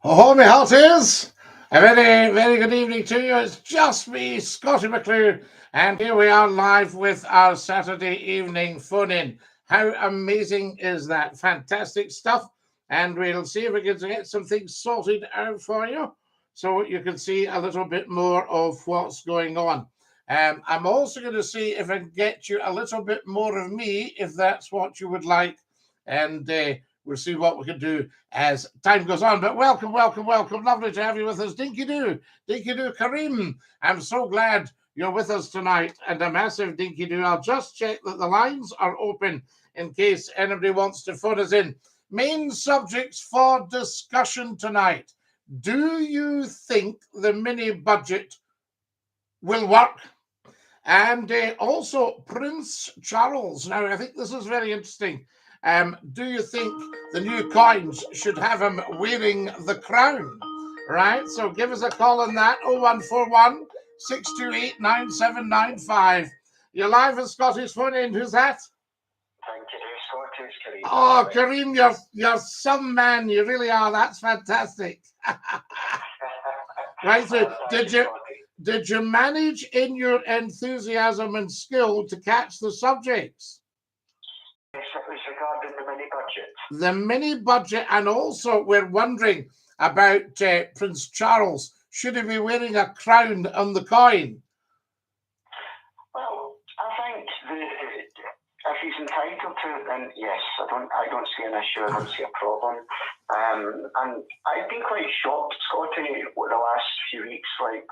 Oh, my hearties! A very, very good evening to you. It's just me, Scottie McCLUE, and here we are live with our Saturday evening phone-in. How amazing is that? Fantastic stuff. And we'll see if we can get some things sorted out for you so you can see a little bit more of what's going on. I'm also going to see if I can get you a little bit more of me, if that's what you would like. And we'll see what we can do as time goes on. But welcome, welcome, welcome. Lovely to have you with us. DINKY-DOO, DINKY-DOO Kareem. I'm so glad you're with us tonight. And a massive DINKY-DOO. I'll just check that the lines are open in case anybody wants to phone us in. Main subjects for discussion tonight. Do you think the mini budget will work? And also Prince Charles. Now, I think this is very interesting. Do you think the new coins should have him wearing the crown? Right, so give us a call on that, 0141 628 9795. You're live with Scotty's phone in. Who's that? Thank you, Scotty's Kareem. Oh, Kareem, you're some man. You really are. That's fantastic. Right, so did you manage in your enthusiasm and skill to catch the subjects? Yes, it was regarding the mini budget. The mini budget, and also we're wondering about Prince Charles. Should he be wearing a crown on the coin? Well, I think if he's entitled to it, then yes, I don't see an issue. I don't see a problem. And I've been quite shocked, Scotty, over the last few weeks, like,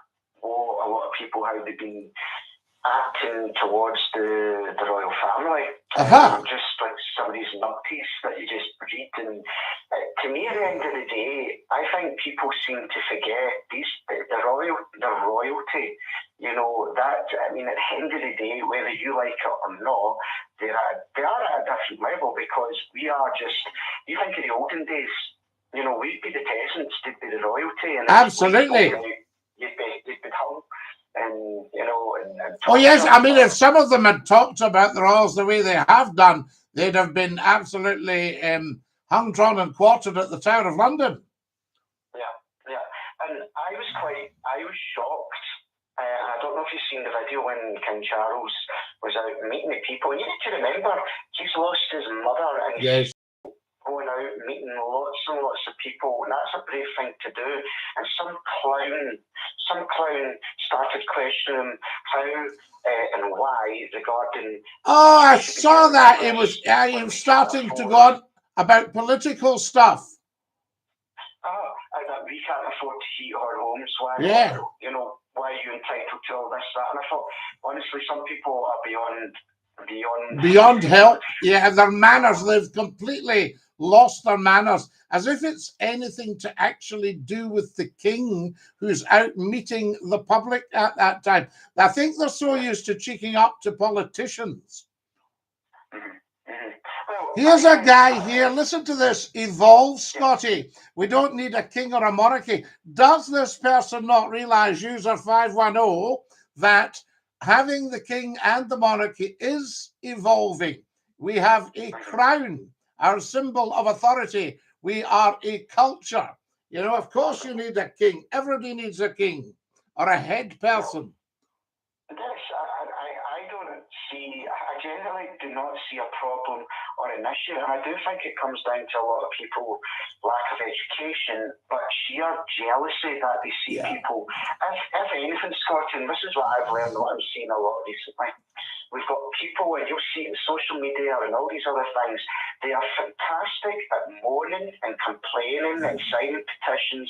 a lot of people, how they've been acting towards the royal family. Just like some of these nutties that you just read. And to me, at the end of the day, I think people seem to forget the royalty. You know, that, I mean, at the end of the day, whether you like it or not, they are at a different level, because we are just, you think of the olden days, you know, we'd be the peasants, they'd be the royalty. And absolutely. You'd be hung. And you know, and oh yes, I mean, if some of them had talked about the royals the way they have done, they'd have been absolutely hung, drawn, and quartered at the Tower of London. Yeah, and I was shocked. I don't know if you've seen the video when King Charles was out meeting the people. And you need to remember, he's lost his mother, and yes, going out meeting lots and lots of people, and that's a brave thing to do. And some clown started questioning him how and why regarding. Oh, I saw that. It was starting to go on about political stuff. And that we can't afford to heat our homes. Why? Yeah. You know, why are you entitled to all this, that? And I thought, honestly, some people are beyond help. Yeah, their manners. They've completely lost their manners, as if it's anything to actually do with the king who's out meeting the public at that time. I think they're so used to cheeking up to politicians. Here's a guy here. Listen to this. Evolve, Scotty. We don't need a king or a monarchy. Does this person not realize, user 510, that having the king and the monarchy is evolving? We have a crown, our symbol of authority. We are a culture. You know, of course you need a king. Everybody needs a king or a head person. I generally do not see a problem or an issue. And I do think it comes down to a lot of people lack of education, but sheer jealousy that they see people. If anything, Scott, and this is what I've learned, what I'm seeing a lot recently, we've got people, and you'll see it in social media and all these other things, they are fantastic at moaning and complaining and signing petitions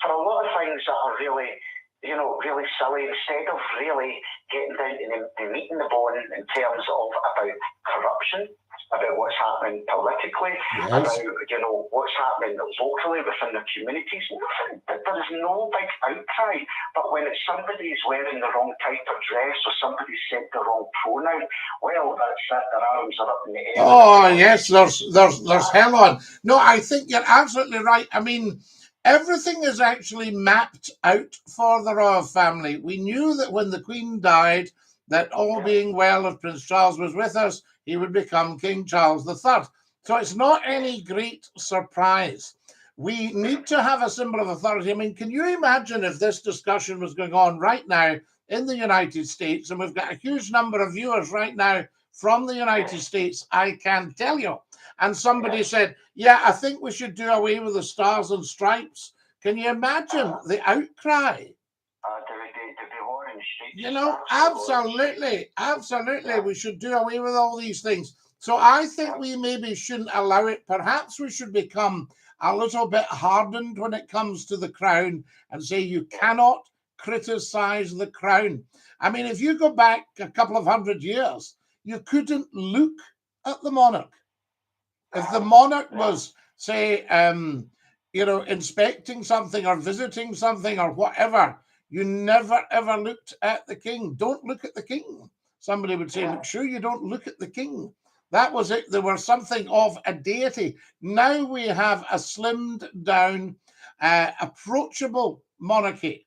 for a lot of things that are really, you know, really silly, instead of really getting down to the meat and the bone in terms of about corruption, about what's happening politically, about, you know, what's happening locally within the communities. There is no big outcry, but when it's somebody's wearing the wrong type of dress or somebody said the wrong pronoun, well, that's it, their arms are up in the air. Oh yes, there's hell on. No, I think you're absolutely right. I mean, everything is actually mapped out for the royal family. We knew that when the Queen died, that all being well, if Prince Charles was with us, he would become King Charles III. So it's not any great surprise. We need to have a symbol of authority. I mean, can you imagine if this discussion was going on right now in the United States, and we've got a huge number of viewers right now from the United States, I can tell you, and somebody said, yeah, I think we should do away with the stars and stripes. Can you imagine the outcry? You know, absolutely, absolutely. We should do away with all these things. So I think we maybe shouldn't allow it. Perhaps we should become a little bit hardened when it comes to the crown and say you cannot criticize the crown. I mean, if you go back a couple of 100 years, you couldn't look at the monarch. If the monarch was, say, you know, inspecting something or visiting something or whatever, you never ever looked at the king. Don't look at the king. Somebody would say, make sure you don't look at the king. That was it. There was something of a deity. Now we have a slimmed down, approachable monarchy.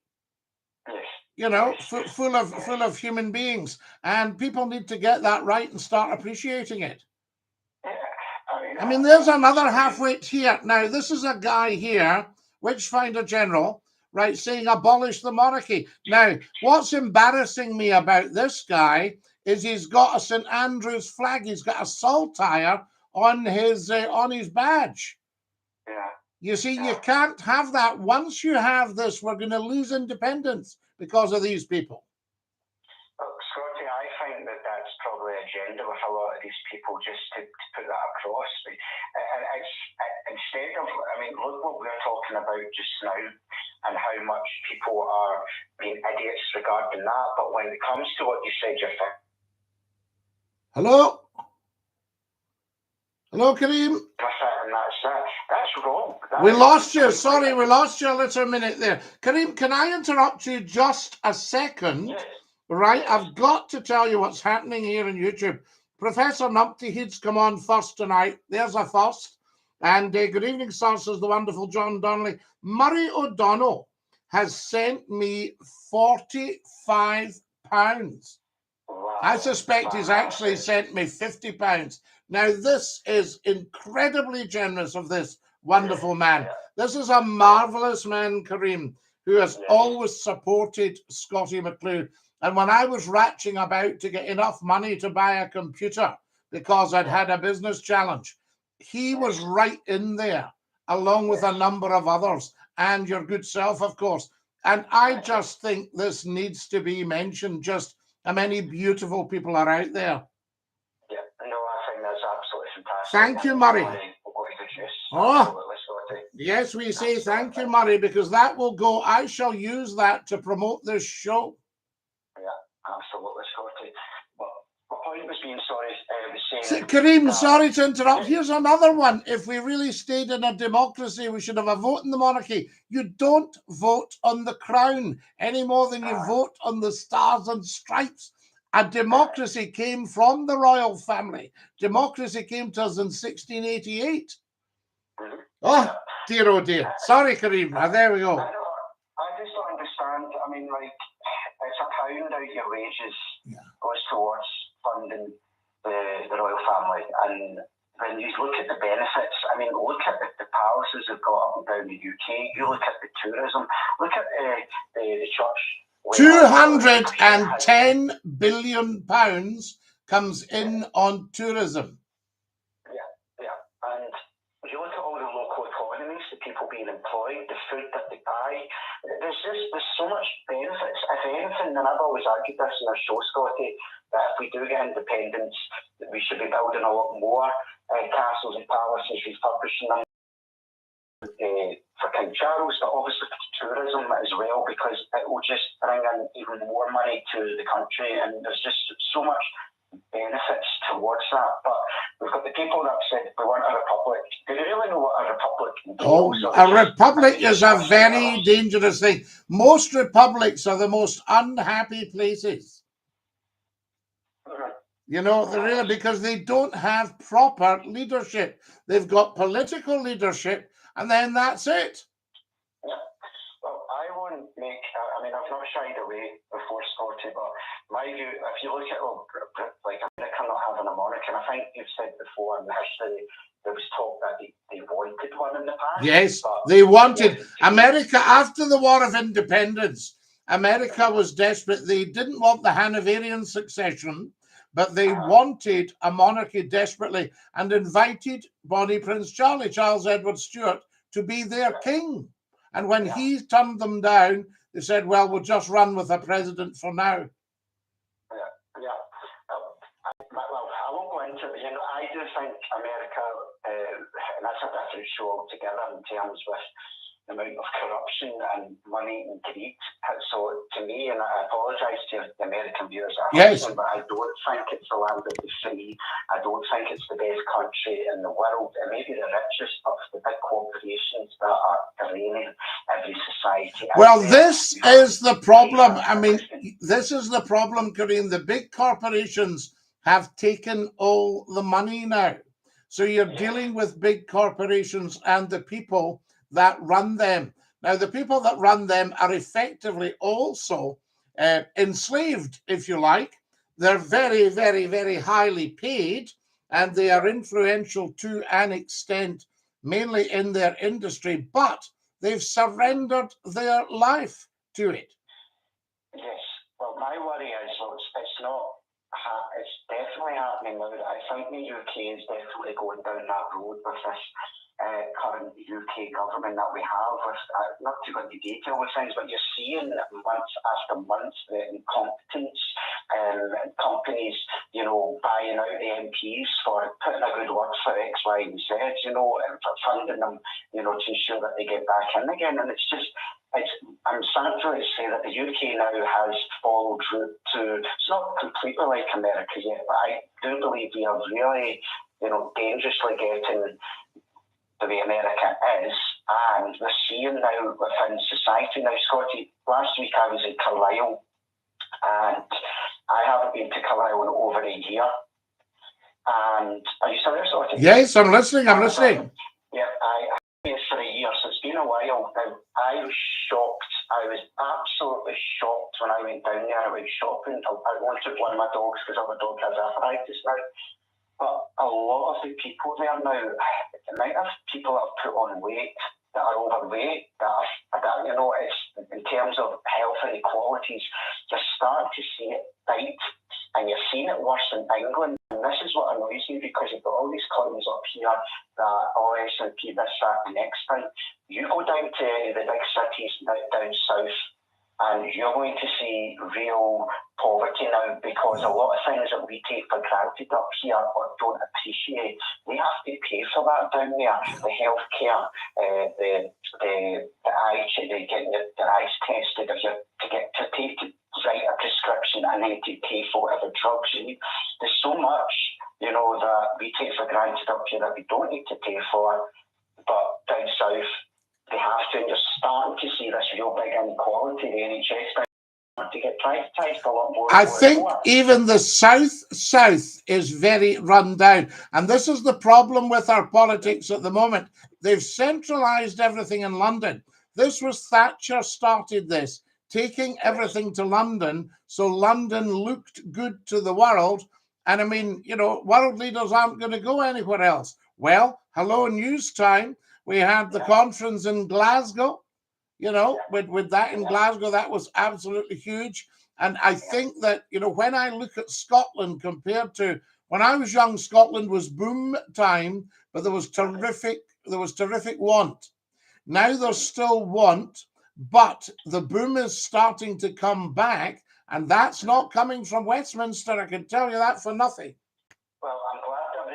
You know, full of human beings, and people need to get that right and start appreciating it. I mean, there's another half-wit here. Now, this is a guy here, Witchfinder General, right, saying abolish the monarchy. Now, what's embarrassing me about this guy is he's got a St. Andrew's flag. He's got a saltire on his badge. Yeah. You see, you can't have that. Once you have this, we're going to lose independence because of these people. Well, Scotty, I find that that's probably agenda with a lot of these people, just to put that across. And it's, instead of, I mean, look what we're talking about just now and how much people are being idiots regarding that. But when it comes to what you said, hello? Hello, Kareem? And that's wrong. We lost you. Sorry, we lost you a little minute there. Kareem, can I interrupt you just a second? Yes. Right, I've got to tell you what's happening here on YouTube. Professor Numpty Head's come on first tonight. There's a first. And good evening, sir, says the wonderful John Donnelly. Murray O'Donnell has sent me £45. Wow. I suspect he's actually sent me £50. Now, this is incredibly generous of this wonderful man. This is a marvellous man, Kareem, who has always supported Scottie McClue. And when I was ratching about to get enough money to buy a computer because I'd had a business challenge, he was right in there, along with a number of others, and your good self, of course. And I just think this needs to be mentioned, just how many beautiful people are out there. Yeah, no, I think that's absolutely fantastic. Thank you, Murray. Oh, yes, we say thank you, Murray, because that will go. I shall use that to promote this show. Absolutely, Scotty. But my point was being Kareem, sorry to interrupt. Here's another one. If we really stayed in a democracy, we should have a vote in the monarchy. You don't vote on the crown any more than you vote on the stars and stripes. A democracy came from the royal family. Democracy came to us in 1688. Oh, dear, oh dear. Sorry, Kareem. There we go. I just don't understand. I mean, like, it's a pound out your wages goes towards funding the royal family. And when you look at the benefits, I mean, look at the palaces they've got up and down the UK. You look at the tourism. Look at the church. £210 billion comes in on tourism. Yeah. And you look at all the local economies, the people being employed, the food that they buy. There's so much benefits. If anything, and I've always argued this in our show, Scotty, that if we do get independence, that we should be building a lot more castles and palaces, refurbishing them for King Charles, but obviously for tourism as well, because it will just bring in even more money to the country, and there's just so much benefits towards that. But we've got the people that said we want a republic. Do they really know what a republic means? Oh, a republic is a very dangerous thing. Most republics are the most unhappy places. You know, they're really, because they don't have proper leadership. They've got political leadership, and then that's it. Yeah. Well, I want wouldn't make, I mean, I've not shied away before, Scotty, but my view, if you look at, like America not having a monarch, and I think you've said before in history, there was talk that they wanted one in the past. Yes, they wanted America after the War of Independence. America was desperate. They didn't want the Hanoverian succession, but they wanted a monarchy desperately and invited Bonnie Prince Charles Edward Stuart, to be their king. And when he turned them down, they said, well, we'll just run with a president for now. Well, I won't go into it. I do think America, and that's a different show altogether in terms with the amount of corruption and money and greed. So to me, and I apologise to the American viewers, but I don't think it's the land of the free. I don't think it's the best country in the world. It may be the richest of the big corporations that are draining every society. Well, this is the problem. I mean, this is the problem, Corinne. The big corporations have taken all the money now. So you're dealing with big corporations and the people that run them. Now, the people that run them are effectively also enslaved, if you like. They're very, very, very highly paid, and they are influential to an extent, mainly in their industry, but they've surrendered their life to it. Yes. Well, my worry is, it's not, it's definitely happening now. I think the UK is definitely going down that road with this current UK government that we have, with not to go into detail with things, but you're seeing months after months the incompetence, companies, buying out the MPs for putting a good word for X, Y, and Z, and for funding them, to ensure that they get back in again. And it's just, I'm sad to say that the UK now has followed route to, it's not completely like America yet, but I do believe we are really, dangerously getting the way America is, and we're seeing now within society. Now, Scotty, last week I was in Carlisle, and I haven't been to Carlisle in over a year. And are you still there, Scotty? Yes, I'm listening. Yeah, I've been for a year, so it's been a while. Now, I was shocked. I was absolutely shocked when I went down there. I went shopping. I wanted one of my dogs because our dog has arthritis now. But a lot of the people there now, the amount of people that have put on weight, that are overweight, that it's in terms of health inequalities, you're starting to see it bite, and you're seeing it worse in England. And this is what annoys me, because you've got all these clowns up here that S&P, this, that, and the next thing. You go down to the big cities down south, and you're going to see real poverty now, because a lot of things that we take for granted up here or don't appreciate, they have to pay for that down there. The healthcare, the getting their eyes tested, if you're to pay to write a prescription and then to pay for whatever drugs you need. There's so much, that we take for granted up here that we don't need to pay for, but down south, they have to, and you're starting to see this real big inequality. The NHS to get privatised a lot more. I think even the South is very run down. And this is the problem with our politics at the moment. They've centralised everything in London. This was Thatcher started this, taking everything to London, so London looked good to the world. And I mean, world leaders aren't going to go anywhere else. Well, hello, news time. We had the conference in Glasgow, with that in Glasgow, that was absolutely huge. And I think that, when I look at Scotland compared to when I was young, Scotland was boom time, but there was terrific want. Now there's still want, but the boom is starting to come back, and that's not coming from Westminster. I can tell you that for nothing. Well, I'm glad that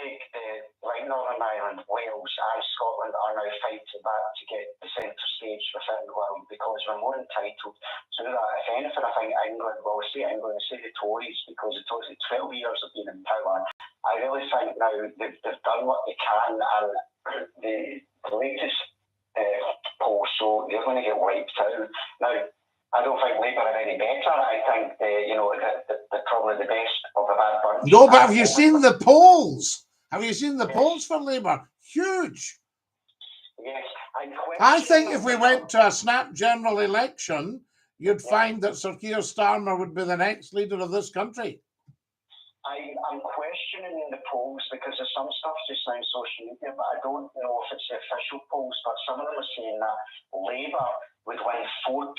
like Northern Ireland, Wales and Scotland are now fighting back to get the centre stage within the world, because we're more entitled to that. If anything, I think England, well, I say England, I say the Tories, because the Tories, 12 years have been in power. I really think now they've done what they can, and the latest poll show they're going to get wiped out. Now, I don't think Labour are any better. I think they're probably the best of a bad bunch. No, but have you seen the polls? Have you seen the polls for Labour? Huge. Yes, I think if we went to a snap general election, you'd find that Sir Keir Starmer would be the next leader of this country. I'm questioning the polls because there's some stuff just now on social media, but I don't know if it's the official polls, but some of them are saying that Labour would win 14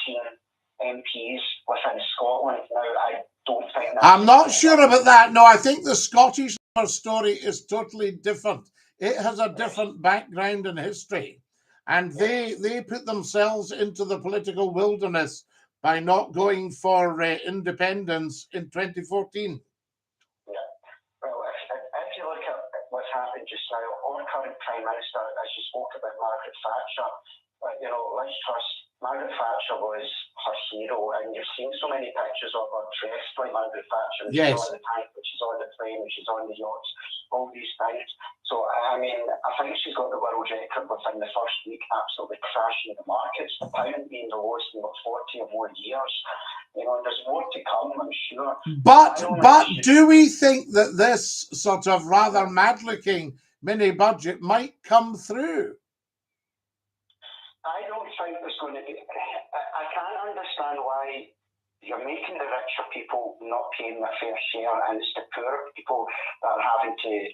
MPs within Scotland. Now, I don't think that's... I'm not sure about that. No, I think the Scottish story is totally different. It has a different background and history. And they put themselves into the political wilderness by not going for independence in 2014. Well, if you look at what's happened just now, our current Prime Minister, as you spoke about Margaret Thatcher, you know, Liz Truss, Margaret Thatcher was her hero, and you've seen so many pictures of her dressed like Margaret Thatcher. Yes. She's on the tank, but she's on the plane, she's on the yachts, all these things. So, I mean, I think she's got the world record within the first week, absolutely crashing the markets, the pound being the lowest in about 40 or more years. You know, there's more to come, I'm sure. But do we think that this sort of rather mad-looking mini budget might come through? I don't think there's going to be... I can't understand why you're making the richer people not paying their fair share, and it's the poorer people that are having to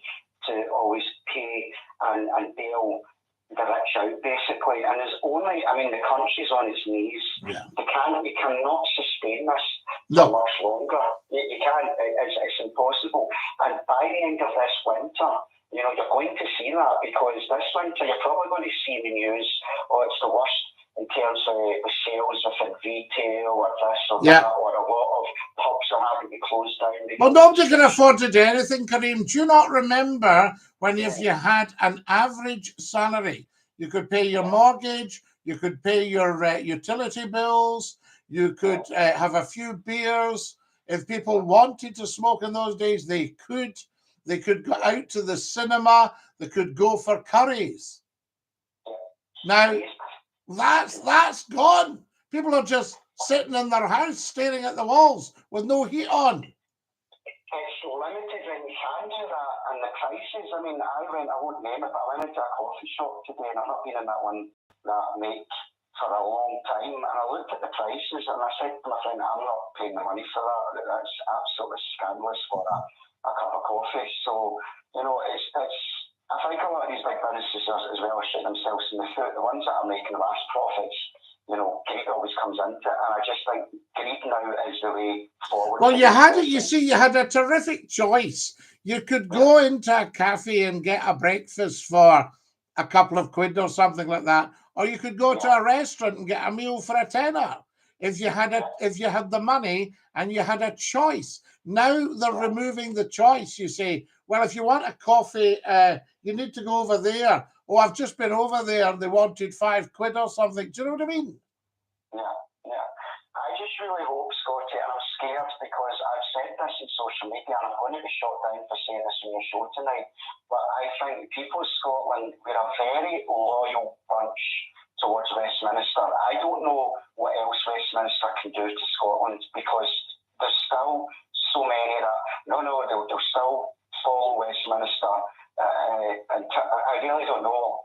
always pay and bail the rich out, basically. And there's only... I mean, the country's on its knees. Yeah. You cannot sustain this No. for much longer. You can't. It's impossible. And by the end of this winter, you know, you're going to see that, because this winter you're probably going to see the news, oh, it's the worst in terms of the sales within retail or this or that, or a lot of pubs are having to close down. Well, nobody can afford to do anything, Kareem. Do you not remember when if you had an average salary, you could pay your mortgage, you could pay your utility bills, you could have a few beers. If people wanted to smoke in those days, they could. They could go out to the cinema. They could go for curries. Now, that's gone. People are just sitting in their house staring at the walls with no heat on. It's limited when you can do that, and the prices. I mean, I won't name it, but I went into a coffee shop today, and I've not been in that one that I make for a long time, and I looked at the prices, and I said to my friend, I'm not paying the money for that. That's absolutely scandalous for a cup of coffee. So, you know, it's I think a lot of these big businesses as well shoot themselves in the foot. The ones that are making the last profits, you know, greed always comes into it, and I just think greed now is the way forward. Well, you had it. You see, you had a terrific choice. You could go into a cafe and get a breakfast for a couple of quid or something like that, or you could go to a restaurant and get a meal for a tenner. If you had the money and you had a choice. Now they're removing the choice. You say, well, if you want a coffee, you need to go over there. Oh, I've just been over there. They wanted 5 quid or something. Do you know what I mean? Yeah. I just really hope, Scotty, and I'm scared because I've said this in social media, and I'm going to be shot down for saying this on your show tonight, but I think people of Scotland, we're a very loyal bunch towards Westminster. I don't know what else Westminster can do to Scotland, because there's still so many that, they'll still follow Westminster. And I really don't know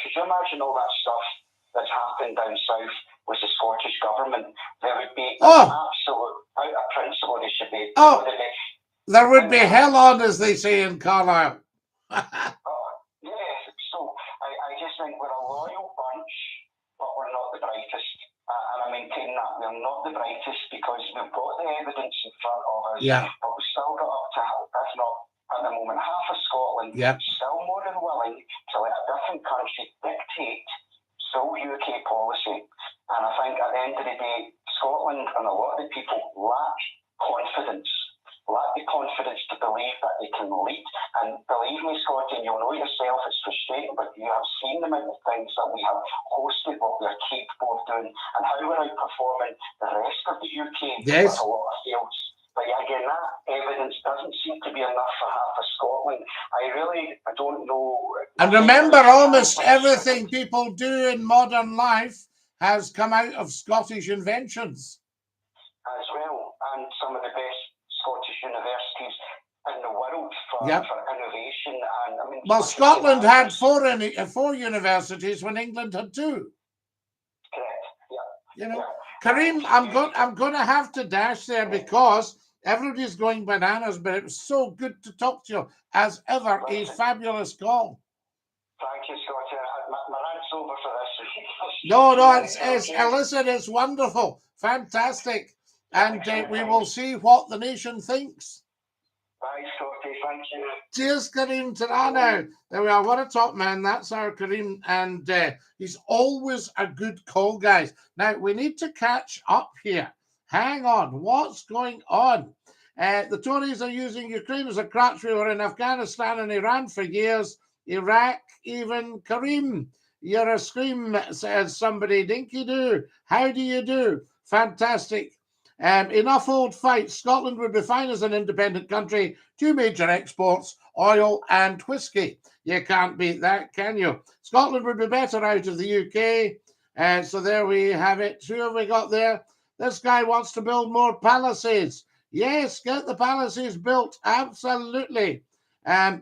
could you imagine all that stuff that's happened down south with the Scottish government? There would be absolute, out of principle, they should be. There would be hell on, as they say in Carlisle. So I just think we're a loyal bunch, but we're not the brightest. And I maintain that we're not the brightest because we've got the evidence in front of us. Yeah. But we've still got up to, if not at the moment, half of Scotland, still more than willing to let a different country dictate full UK policy. And I think at the end of the day, Scotland and a lot of the people lack the confidence to believe that they can lead. And believe me, Scotty, you'll know yourself, it's frustrating, but you have seen the amount of things that we have hosted, what we are capable of doing, and how we're outperforming the rest of the UK with a lot of fields. But again, that evidence doesn't seem to be enough for half of Scotland. I don't know. And remember, almost everything people do in modern life has come out of Scottish inventions. As well, and some of the best Scottish universities in the world for innovation. And I mean, well, Scotland had four universities when England had two. Correct. Yeah. You know, Kareem, I'm going to have to dash there because everybody's going bananas. But it was so good to talk to you as ever. A fabulous call. Thank you, Scotty. My rant's over for this week. No, listen, it's wonderful, fantastic, and we will see what the nation thinks. Bye, Scotty. Thank you. Cheers, Kareem. Ta-ra now. There we are. What a top man. That's our Kareem, and he's always a good call, guys. Now, we need to catch up here. Hang on. What's going on? The Tories are using Ukraine as a crutch. We were in Afghanistan and Iran for years. Iraq, even. Kareem, you're a scream, says somebody. Dinky-Doo, how do you do? Fantastic. Enough old fights. Scotland would be fine as an independent country. Two major exports, oil and whiskey. You can't beat that, can you? Scotland would be better out of the UK. So there we have it. Who have we got there? This guy wants to build more palaces. Yes, get the palaces built. Absolutely.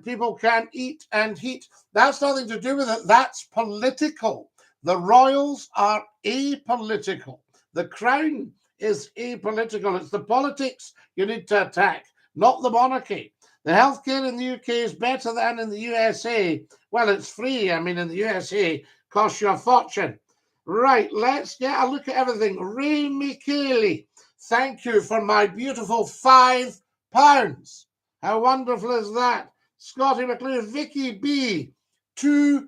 People can eat and heat. That's nothing to do with it. That's political. The royals are apolitical. The crown is apolitical. It's the politics you need to attack, not the monarchy. The healthcare in the UK is better than in the USA. Well, it's free. I mean, in the USA, it costs you a fortune. Right, let's get a look at everything. Ray McCLUE, thank you for my beautiful £5. How wonderful is that? Scottie McClue, Vicky B, £2.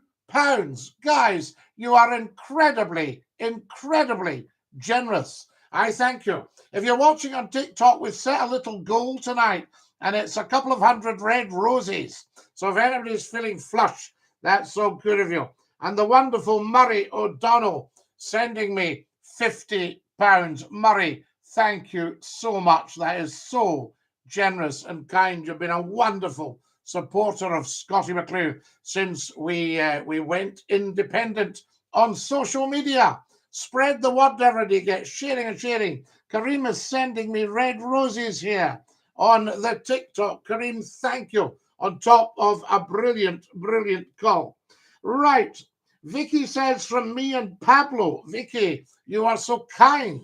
Guys, you are incredibly, incredibly generous. I thank you. If you're watching on TikTok, we've set a little goal tonight, and it's a couple of 100 red roses. So if anybody's feeling flush, that's so good of you. And the wonderful Murray O'Donnell sending me £50. Murray, thank you so much. That is so generous and kind. You've been a wonderful supporter of Scottie McClue since we went independent on social media. Spread the word, everybody. Get sharing and sharing. Kareem is sending me red roses here on the TikTok. Kareem, thank you. On top of a brilliant, brilliant call. Right. Vicky says, from me and Pablo. Vicky, you are so kind.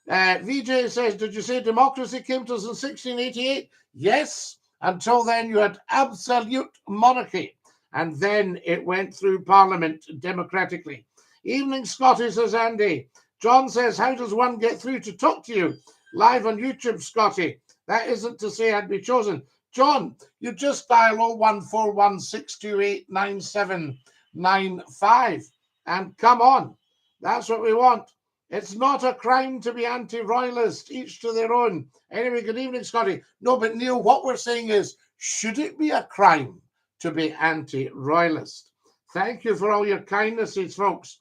VJ says, did you say democracy came to us in 1688? Yes. Until then, you had absolute monarchy. And then it went through Parliament democratically. Evening, Scotty, says Andy. John says, how does one get through to talk to you? Live on YouTube, Scotty. That isn't to say I'd be chosen. John, you just dial 01416289795 and come on. That's what we want. It's not a crime to be anti-royalist, each to their own. Anyway, good evening, Scotty. No, but Neil, what we're saying is, should it be a crime to be anti-royalist? Thank you for all your kindnesses, folks.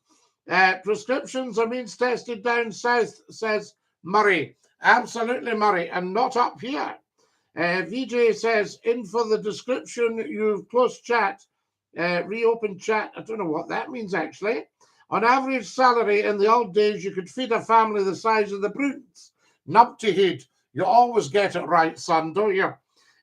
Prescriptions are means tested down south, says Murray. Absolutely, Murray, and not up here. VJ says, in for the description, you've closed chat, reopened chat. I don't know what that means, actually. On average salary in the old days, you could feed a family the size of the Brutes. Numpty head. You always get it right, son, don't you?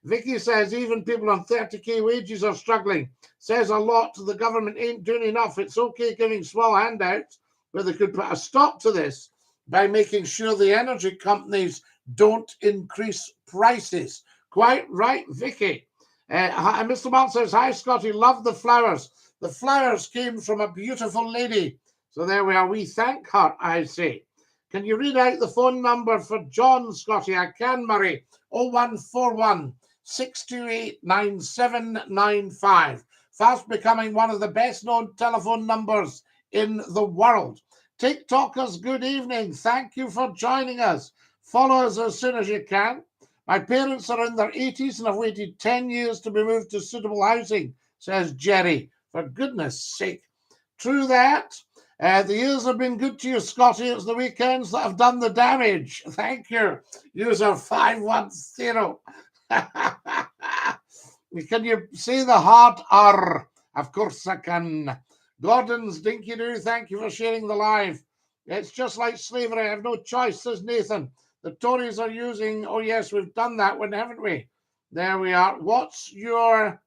Vicky says, even people on 30k wages are struggling. Says a lot. The government ain't doing enough. It's okay giving small handouts, but they could put a stop to this by making sure the energy companies don't increase prices. Quite right, Vicky. Mr. Mark says, hi, Scotty, love the flowers. The flowers came from a beautiful lady. So there we are. We thank her, I say. Can you read out the phone number for John, Scotty? I can, Murray. 0141 628 9795. Fast becoming one of the best known telephone numbers in the world. TikTokers, good evening. Thank you for joining us. Follow us as soon as you can. My parents are in their 80s and have waited 10 years to be moved to suitable housing, says Jerry. For goodness sake. True that. The years have been good to you, Scotty. It's the weekends that have done the damage. Thank you. User 510. Can you say the hard R? Of course I can. Gordon's Dinky-Doo, thank you for sharing the live. It's just like slavery. I have no choice, says Nathan. The Tories are using, oh yes, we've done that one, haven't we? There we are. What's your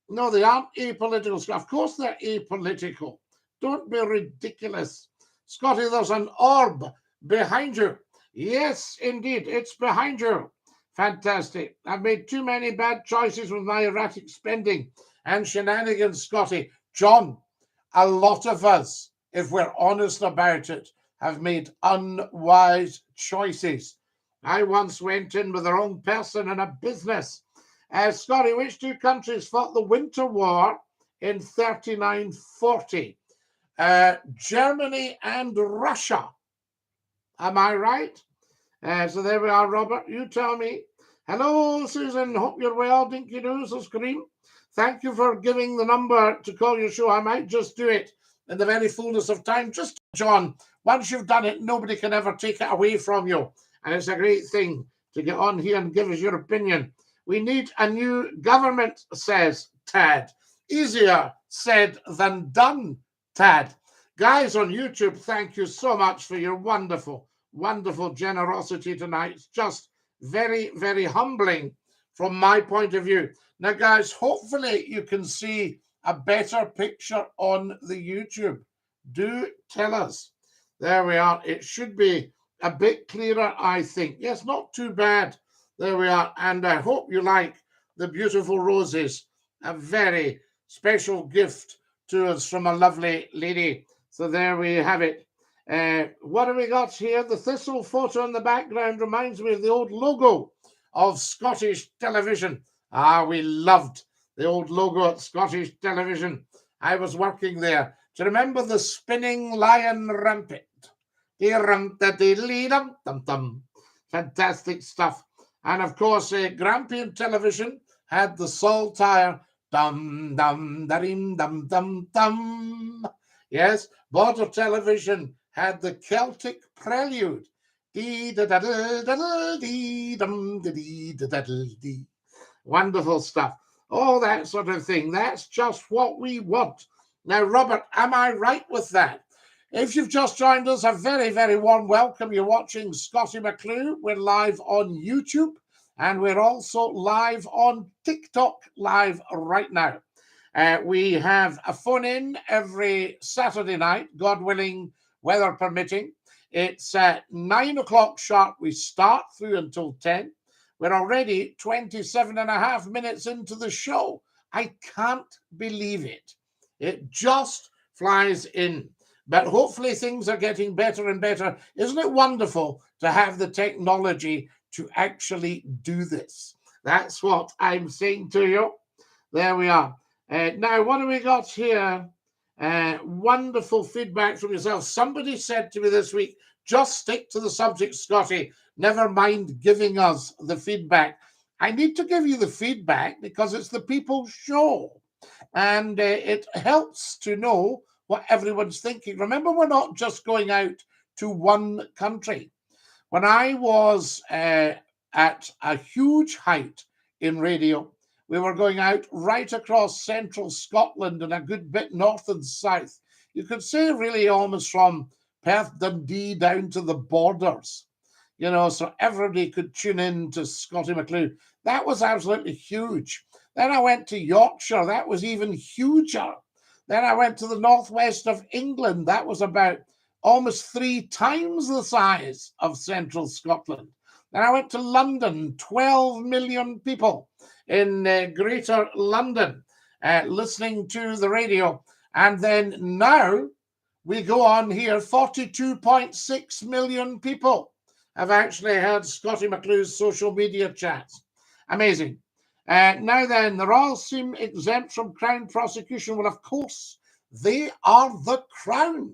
no, they aren't apolitical. Of course they're apolitical. Don't be ridiculous. Scotty, there's an orb behind you. Yes, indeed, it's behind you. Fantastic. I've made too many bad choices with my erratic spending and shenanigans, Scotty. John, a lot of us, if we're honest about it, have made unwise choices. I once went in with the wrong person in a business. Scotty, which two countries fought the Winter War in 39-40? Germany and Russia. Am I right? So there we are, Robert. You tell me. Hello, Susan. Hope you're well. DINKY-DOO, says Kareem. Thank you for giving the number to call your show. I might just do it in the very fullness of time. Just, John, once you've done it, nobody can ever take it away from you. And it's a great thing to get on here and give us your opinion. We need a new government, says Tad. Easier said than done, Tad. Guys on YouTube, thank you so much for your wonderful, wonderful generosity tonight. It's just very, very humbling from my point of view. Now, guys, hopefully you can see a better picture on the YouTube. Do tell us. There we are. It should be a bit clearer, I think. Yes, not too bad. There we are. And I hope you like the beautiful roses. A very special gift to us from a lovely lady. So there we have it. What have we got here? The thistle photo in the background reminds me of the old logo of Scottish television. Ah, we loved the old logo at Scottish television. I was working there. Do you remember the spinning lion rampant? Fantastic stuff. And of course, Grampian television had the Saltire dum dum darim dum dum dum. Yes, Border television had the Celtic Prelude. Wonderful stuff. All that sort of thing. That's just what we want. Now, Robert, am I right with that? If you've just joined us, a very, very warm welcome. You're watching Scottie McClue. We're live on YouTube, and we're also live on TikTok live right now. We have a phone-in every Saturday night, God willing, weather permitting. It's at 9 o'clock sharp. We start through until 10. We're already 27 and a half minutes into the show. I can't believe it. It just flies in. But hopefully things are getting better and better. Isn't it wonderful to have the technology to actually do this? That's what I'm saying to you. There we are. Now, what have we got here? Wonderful feedback from yourself. Somebody said to me this week, just stick to the subject, Scotty. Never mind giving us the feedback. I need to give you the feedback because it's the people's show. And it helps to know what everyone's thinking. Remember, we're not just going out to one country. When I was at a huge height in radio, we were going out right across central Scotland and a good bit north and south. You could say really almost from Perth, Dundee down to the borders. You know, so everybody could tune in to Scottie McClue. That was absolutely huge. Then I went to Yorkshire. That was even huger. Then I went to the northwest of England. That was about almost 3 times the size of central Scotland. Then I went to London, 12 million people in Greater London listening to the radio. And then now we go on here, 42.6 million people have actually heard Scottie McClue's social media chats. Amazing. Now then, the Royals seem exempt from Crown prosecution. Well, of course, they are the Crown.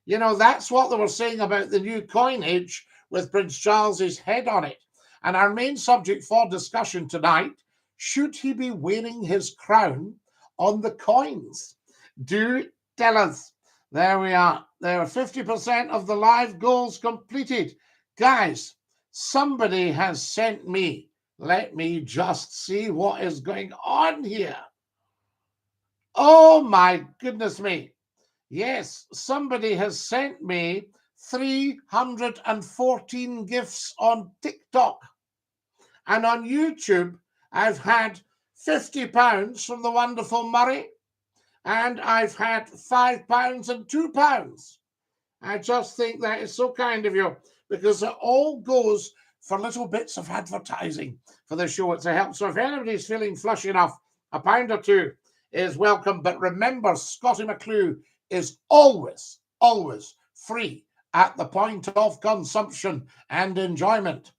You know, that's what they were saying about the new coinage with Prince Charles's head on it. And our main subject for discussion tonight, should he be wearing his crown on the coins? Do tell us. There we are. There are 50% of the live goals completed. Guys, somebody has sent me. Let me just see what is going on here. Oh, my goodness me. Yes, somebody has sent me 314 gifts on TikTok. And on YouTube, I've had £50 from the wonderful Murray, and I've had £5 and £2. I just think that is so kind of you, because it all goes for little bits of advertising for the show. It's a help. So if anybody's feeling flush enough, £1 or £2 is welcome. But remember, Scottie McClue is always, always free at the point of consumption and enjoyment.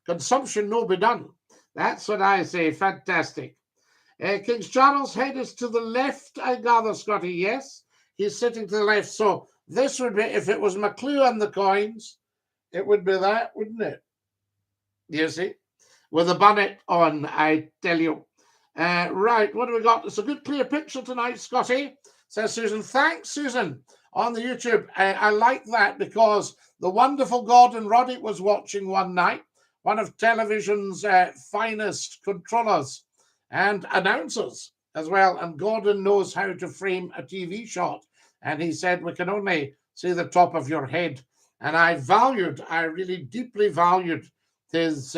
Consumption no be done. That's what I say. Fantastic. King Charles' head is to the left, I gather, Scottie. Yes, he's sitting to the left. So this would be, if it was McClue and the coins, it would be that, wouldn't it? You see? With a bonnet on, I tell you. Right, what do we got? It's a good clear picture tonight, Scottie, says Susan. Thanks, Susan, on the YouTube. I like that because the wonderful Gordon Roddick was watching one night, one of television's finest controllers and announcers as well. And Gordon knows how to frame a TV shot. And he said, we can only see the top of your head. And I really deeply valued his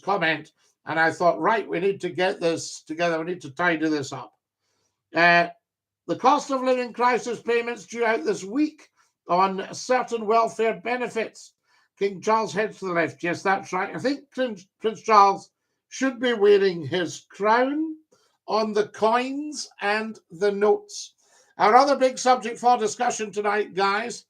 comment. And I thought, right, we need to get this together. We need to tidy this up. The cost of living crisis payments due out this week on certain welfare benefits. King Charles heads to the left. Yes, that's right. I think Prince Charles should be wearing his crown on the coins and the notes. Our other big subject for discussion tonight, guys.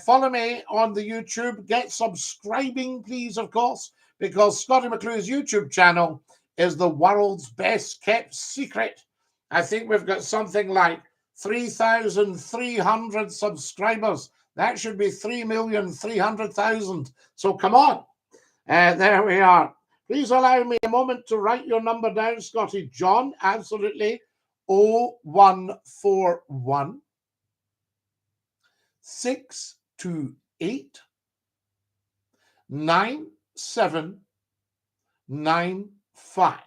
Follow me on the YouTube. Get subscribing, please, of course, because Scottie McClue's YouTube channel is the world's best kept secret. I think we've got something like 3,300 subscribers. That should be 3,300,000. So come on. There we are. Please allow me a moment to write your number down, Scottie. John, absolutely. 0141 628 9795.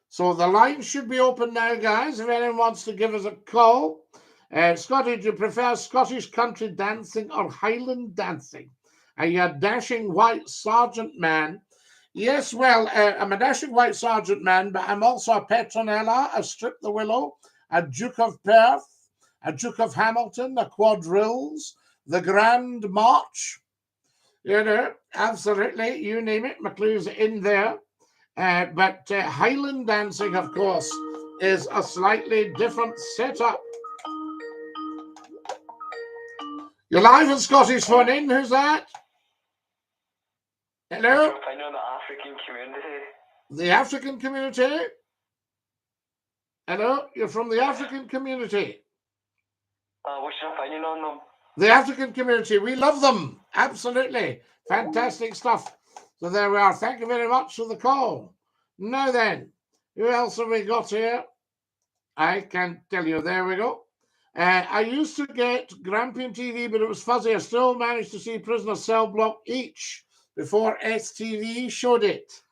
So the line should be open now, guys, if anyone wants to give us a call. Scottie, do you prefer Scottish country dancing or Highland dancing? Are you a dashing white sergeant man? Yes, well, I'm a dashing white sergeant man, but I'm also a Petronella, a Strip the Willow, a Duke of Perth, a Duke of Hamilton, a Quadrilles, the Grand March. You know, absolutely, you name it, McClue's in there. But Highland dancing, of course, is a slightly different setup. You're live on Scottish Phone In. Who's that? Hello? I know the African community. The African community? Hello? You're from the African community. What's your opinion on them? The African community, we love them. Absolutely. Fantastic stuff. So there we are. Thank you very much for the call. Now then, who else have we got here? I can't tell you. There we go. I used to get Grampian TV, but it was fuzzy. I still managed to see Prisoner Cell Block each before STV showed it.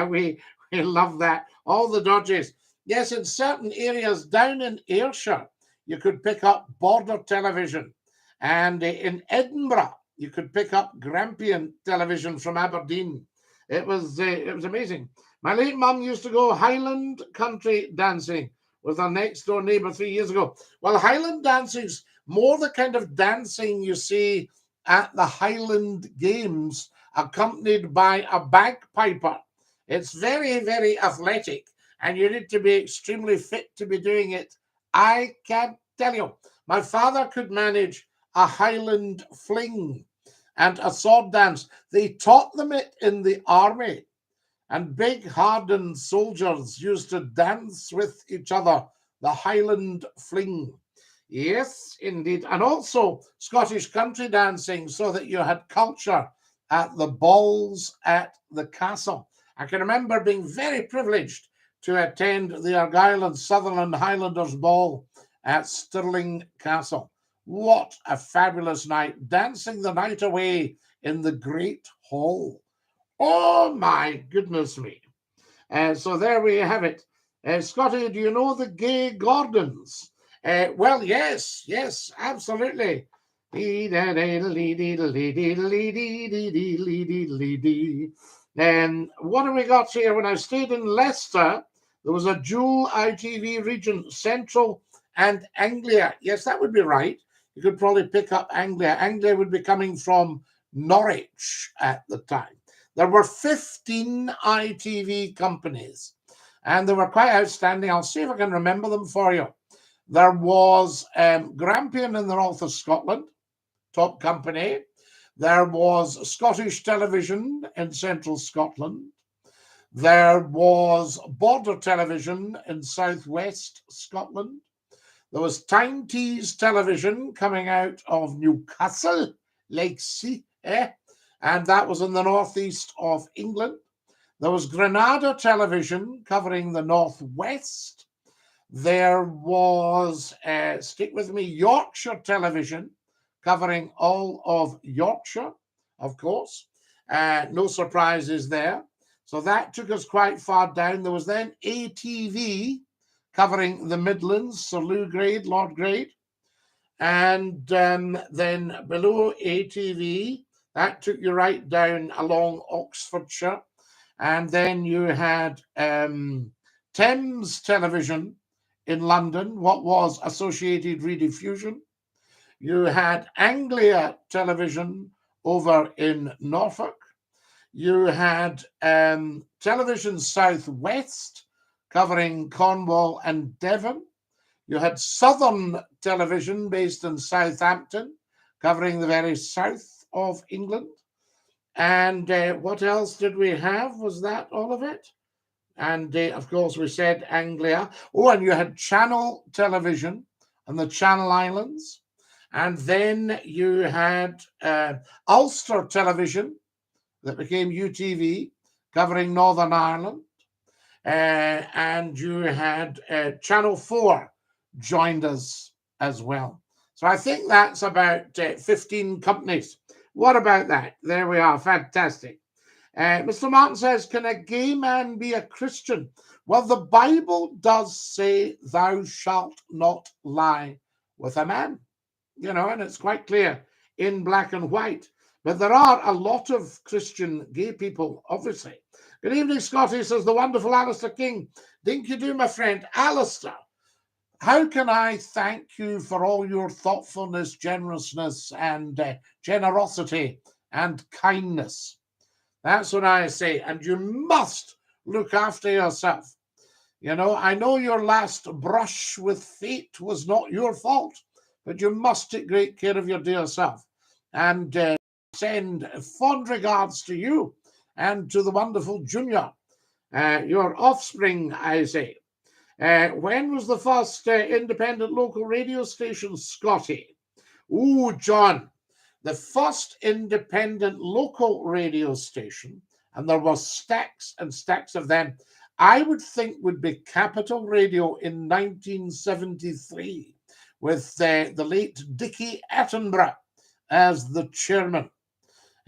we love that. All the dodges. Yes, in certain areas down in Ayrshire, you could pick up border television. And in Edinburgh, you could pick up Grampian television from Aberdeen. It was amazing. My late mum used to go Highland country dancing with our next door neighbour 3 years ago. Well, Highland dancing's more the kind of dancing you see at the Highland Games, accompanied by a bagpiper. It's very, very athletic, and you need to be extremely fit to be doing it. I can't tell you. My father could manage a Highland fling and a sword dance. They taught them it in the army, and big hardened soldiers used to dance with each other, the Highland fling. Yes, indeed. And also Scottish country dancing, so that you had culture at the balls at the castle. I can remember being very privileged to attend the Argyll and Sutherland Highlanders Ball at Stirling Castle. What a fabulous night, dancing the night away in the Great Hall. Oh, my goodness me. So there we have it. Scottie, do you know the Gay Gordons? Well, yes, absolutely. What have we got here? When I stayed in Leicester, there was a dual ITV region, Central and Anglia. Yes, that would be right. You could probably pick up Anglia. Anglia would be coming from Norwich at the time. There were 15 ITV companies, and they were quite outstanding. I'll see if I can remember them for you. There was Grampian in the north of Scotland, top company. There was Scottish Television in central Scotland. There was Border Television in southwest Scotland. There was Tyne Tees Television coming out of Newcastle, Lakesea, and that was in the northeast of England. There was Granada Television covering the northwest. There was, stick with me, Yorkshire Television covering all of Yorkshire, of course. No surprises there. So that took us quite far down. There was then ATV covering the Midlands, Sir Lou Grade, Lord Grade. And then below ATV, that took you right down along Oxfordshire. And then you had Thames Television in London, what was Associated Rediffusion. You had Anglia Television over in Norfolk. You had Television Southwest covering Cornwall and Devon. You had Southern Television based in Southampton covering the very south of England. And what else did we have? Was that all of it? And of course, we said Anglia. Oh, and you had Channel Television and the Channel Islands. And then you had Ulster Television that became UTV covering Northern Ireland. And you had Channel 4 joined us as well. So I think that's about 15 companies. What about that? There we are. Fantastic. Mr. Martin says, can a gay man be a Christian? Well, the Bible does say, thou shalt not lie with a man. You know, and it's quite clear in black and white. But there are a lot of Christian gay people, obviously. Good evening, Scotty, says the wonderful Alistair King. Dinky-Doo, my friend. Alistair, how can I thank you for all your thoughtfulness, generousness, and generosity and kindness? That's what I say. And you must look after yourself. You know, I know your last brush with fate was not your fault, but you must take great care of your dear self. And send fond regards to you and to the wonderful Junior, your offspring, I say. When was the first independent local radio station, Scotty? Ooh, John, the first independent local radio station, and there was stacks and stacks of them, I would think would be Capital Radio in 1973 with the late Dickie Attenborough as the chairman.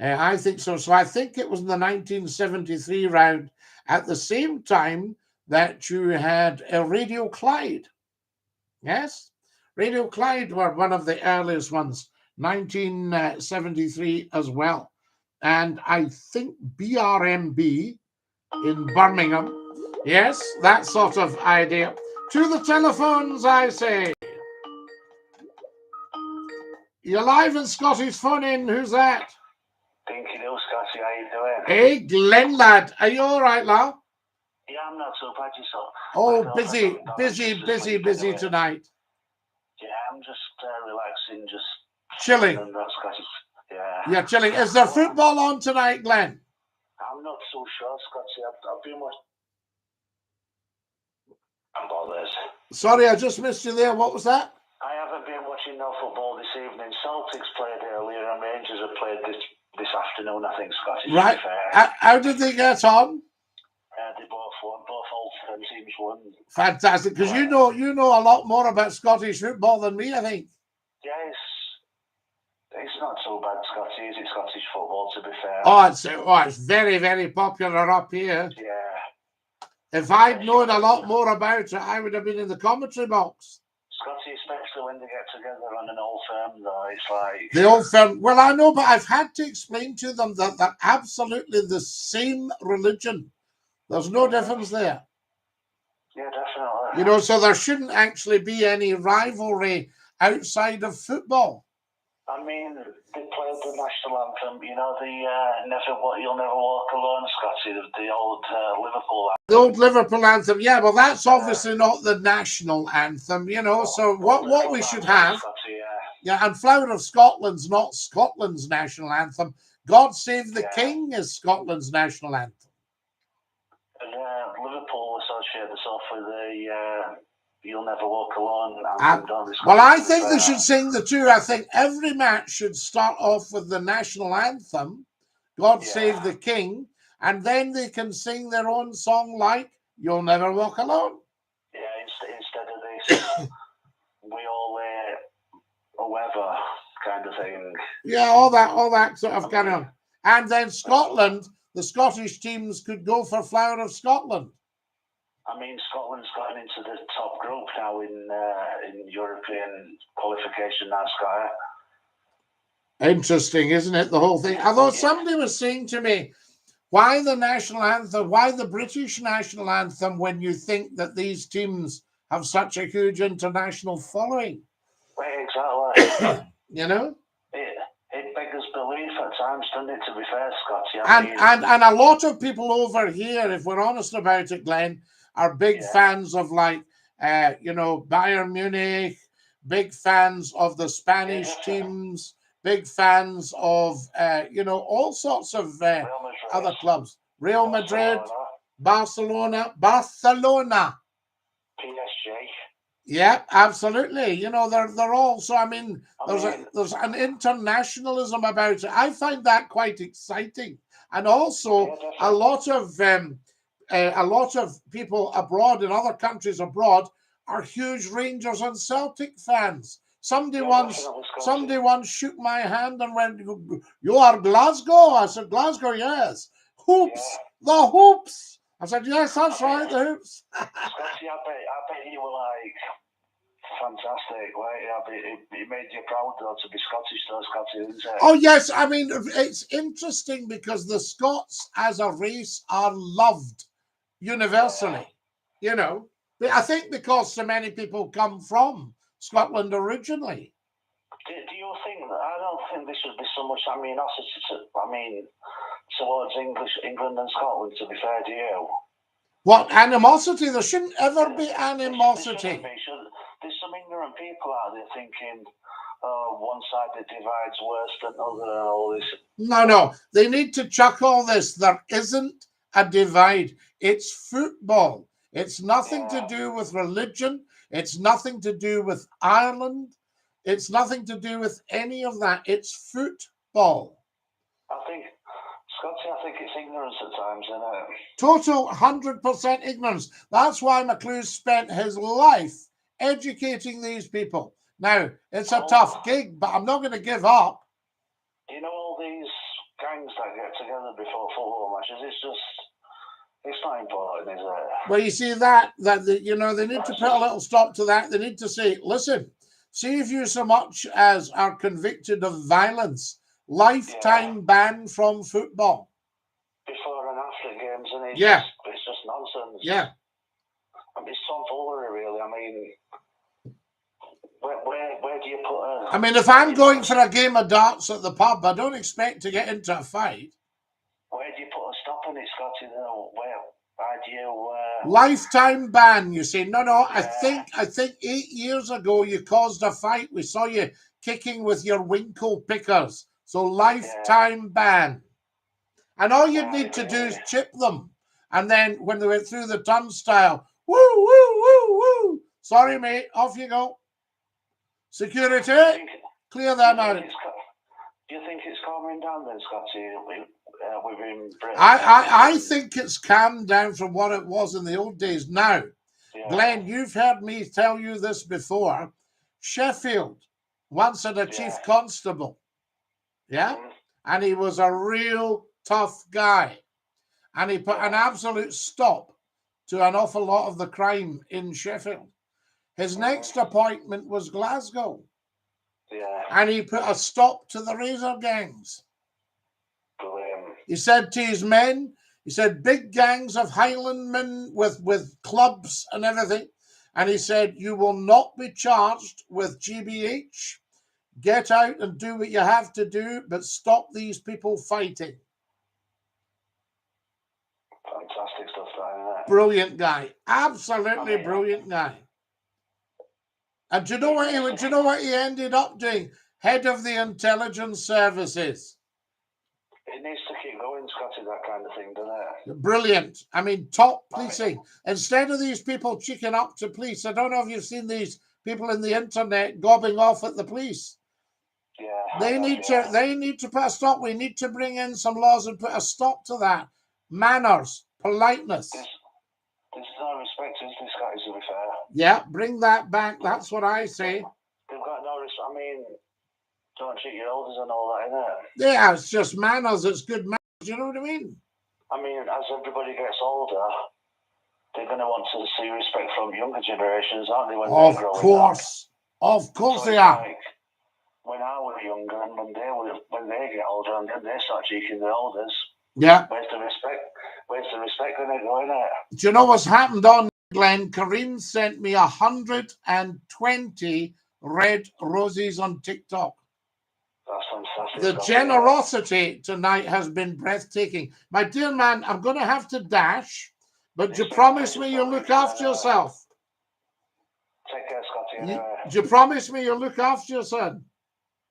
I think so. So I think it was in the 1973 round at the same time that you had a Radio Clyde. Yes? Radio Clyde were one of the earliest ones, 1973 as well. And I think BRMB in Birmingham. Yes, that sort of idea. To the telephones, I say. You're live in Scotty's phone in. Who's that? DINKY-DOO, Scotty, how you doing? Hey, Glenn, lad. Are you all right, lad? Yeah, I'm not so bad yourself. Oh, busy tonight. Yeah, I'm just relaxing, just chilling. Yeah. You're chilling. Is there football on tonight, Glenn? I'm not so sure, Scotty. I've been watching. I'm bothered. Sorry, I just missed you there. What was that? I haven't been watching no football this evening. Celtics played earlier and Rangers have played this afternoon, I think, Scotty. Right. How did they get on? They both won. Both old teams won. Fantastic, because you know a lot more about Scottish football than me, I think. Yes. It's not so bad, Scotty, is it? Scottish football, to be fair. Oh, it's very, very popular up here. Yeah. If I'd known a lot more about it, I would have been in the commentary box. Scotty, especially when they get together on an old firm, though. It's like The old firm. Well, I know, but I've had to explain to them that they're absolutely the same religion. There's no difference there. yeah, definitely. You know, so there shouldn't actually be any rivalry outside of football. I mean, they played the national anthem. You know, the "You'll Never Walk Alone," Scotty, the old Liverpool anthem. The old Liverpool anthem, yeah. Well, that's obviously not the national anthem, you know. So what we should have, Scotty, yeah, and "Flower of Scotland's" not Scotland's national anthem. "God Save the King" is Scotland's national anthem. And Liverpool associate themselves with the "You'll Never Walk Alone" anthem, don't they, Scotty? Well, I think they should sing the two. I think every match should start off with the national anthem, "God Save the King," and then they can sing their own song like "You'll Never Walk Alone." Yeah, instead of this, "We all wear whoever" kind of thing. Yeah, all that sort of kind of. And then Scotland, the Scottish teams could go for "Flower of Scotland." I mean, Scotland's gotten into the top group now in European qualification now, Sky. Interesting, isn't it, the whole thing? Although somebody was saying to me, why the national anthem, why the British national anthem when you think that these teams have such a huge international following? Exactly. You know? It beggars belief at times, doesn't it, to be fair, Scotty? And a lot of people over here, if we're honest about it, Glenn, are big fans of, like, you know, Bayern Munich, big fans of the Spanish teams, big fans of, you know, all sorts of other clubs. Real Madrid, Barcelona. PSG. Yeah, absolutely. You know, they're all, so I mean, there's an internationalism about it. I find that quite exciting. And also a lot of people abroad, in other countries abroad, are huge Rangers and Celtic fans. Somebody once shook my hand and went, "You are Glasgow?" I said, "Glasgow, yes." "Hoops, the Hoops." I said, "Yes, that's right, the Hoops." Scotty, I bet you were like fantastic. Right? It made you proud though to be Scottish, though, Scotty, isn't it? Oh yes, I mean it's interesting because the Scots as a race are loved universally. You know, I think because so many people come from Scotland originally. Do you think that? I don't think this should be so much animosity towards England and Scotland, to be fair to you. What animosity? There shouldn't ever be animosity. There's some ignorant people out there thinking, one side that divides worse than other and all this. No. They need to chuck all this. There isn't a divide. It's football. It's nothing to do with religion. It's nothing to do with Ireland. It's nothing to do with any of that. It's football. Scotty, I think it's ignorance at times, isn't it? Total 100% ignorance. That's why McCLUE spent his life educating these people. Now, it's a tough gig, but I'm not going to give up. You know, all these gangs that get together before football matches, it's not important, is it? Well, you see that you know, they need to put a little stop to that. They need to say, listen, see if you so much as are convicted of violence, lifetime ban from football. Before and after games, and it's just nonsense. Yeah. I mean, it's tomfoolery, really. I mean, where do you put a... I mean, if I'm going for a game of darts at the pub, I don't expect to get into a fight. Where do you put a stop on it, Scotty? Why do you... Lifetime ban, you see. No, I think 8 years ago you caused a fight. We saw you kicking with your winkle pickers. So lifetime ban. And all you'd need to do is chip them. And then when they went through the turnstile, woo, woo, woo, woo. Sorry, mate, off you go. Security, clear them out. Do you think it's calming down then, Scotty, within Britain? I think it's calmed down from what it was in the old days. Now, Glenn, you've heard me tell you this before. Sheffield once had a chief constable. Yeah? And he was a real tough guy. And he put an absolute stop to an awful lot of the crime in Sheffield. His next appointment was Glasgow. Yeah. And he put a stop to the razor gangs. Brilliant. He said to his men, he said, big gangs of Highlandmen with clubs and everything. And he said, you will not be charged with GBH. Get out and do what you have to do, but stop these people fighting. Fantastic stuff, there. Brilliant guy. Absolutely brilliant guy. And do you know what he ended up doing? Head of the intelligence services. It needs to keep going, Scotty, that kind of thing, doesn't it? Brilliant. I mean, top policing. Instead of these people chicken up to police, I don't know if you've seen these people in the internet gobbing off at the police. Yeah. They need to put a stop. We need to bring in some laws and put a stop to that. Manners, politeness. There's no respect, is this, Scotty, to be fair? Yeah, bring that back. That's what I say. They've got no respect. I mean, don't treat your elders and all that, innit? Yeah, it's just manners. It's good manners. You know what I mean? I mean, as everybody gets older, they're going to want to see respect from younger generations, aren't they? When Of they're growing course. up? Of course So they it's are. like, when I was younger and when they get older and then they start cheeking the elders, Yeah. where's the respect? Where's the respect when they're going out? Do you know what's happened on Glenn? Kareem sent me 120 red roses on TikTok. That's fantastic. The generosity tonight has been breathtaking. My dear man, I'm going to have to dash, but do you promise me you'll look after yourself? Take care, Scotty. Anyway. Do you promise me you'll look after your son?